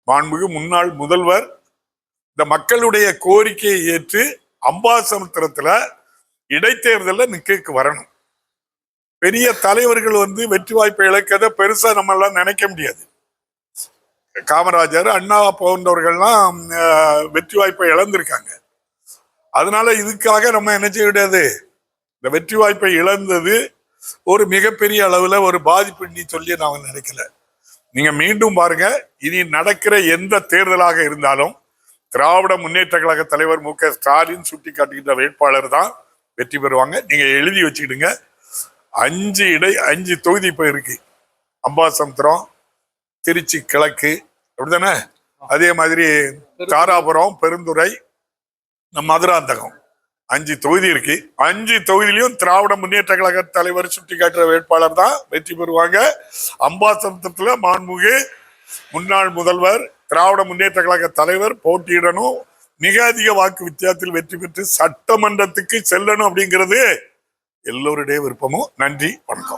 மாண்புமிகு முன்னாள் முதல்வர் இந்த மக்களுடைய கோரிக்கையை ஏற்று அம்பாசமுத்திரத்துல இடைத்தேர்தலில் நிக்க வரணும். பெரிய தலைவர்கள் வெற்றி வாய்ப்பை இழக்கத பெருசா நம்ம எல்லாம் நினைக்க முடியாது. காமராஜர், அண்ணா போன்றவர்கள்லாம் வெற்றி வாய்ப்பை இழந்திருக்காங்க. அதனால இதுக்காக நம்ம என்ன செய்ய முடியாது. இந்த வெற்றி வாய்ப்பை இழந்தது ஒரு மிகப்பெரிய அளவுல ஒரு பாதிப்பு சொல்லி நான் நினைக்கல. நீங்க மீண்டும் பாருங்க, இனி நடக்கிற எந்த தேர்தலாக இருந்தாலும் திராவிட முன்னேற்ற கழக தலைவர் மு.க. ஸ்டாலின் சுட்டி காட்டுகின்ற வேட்பாளர் தான் வெற்றி பெறுவாங்க. நீங்க எழுதி வச்சுக்கிடுங்க. 5 தொகுதி இப்ப இருக்கு. அம்பாசமுத்திரம், திருச்சி கிழக்கு, அப்படித்தானே? அதே மாதிரி தாராபுரம், பெருந்துறை, மதுராந்தகம் 5 தொகுதி இருக்கு. 5 தொகுதியிலையும் திராவிட முன்னேற்ற கழக தலைவர் சுட்டி காட்டுற வேட்பாளர் தான் வெற்றி பெறுவாங்க. அம்பாசமுத்திரத்துல மாண்புமிகு முன்னாள் முதல்வர் திராவிட முன்னேற்ற கழக தலைவர் போட்டியிடணும். மிக அதிக வாக்கு வித்தியாசத்தில் வெற்றி பெற்று சட்டமன்றத்துக்கு செல்லணும் அப்படிங்கிறது எல்லோருடைய விருப்பமும். நன்றி, வணக்கம்.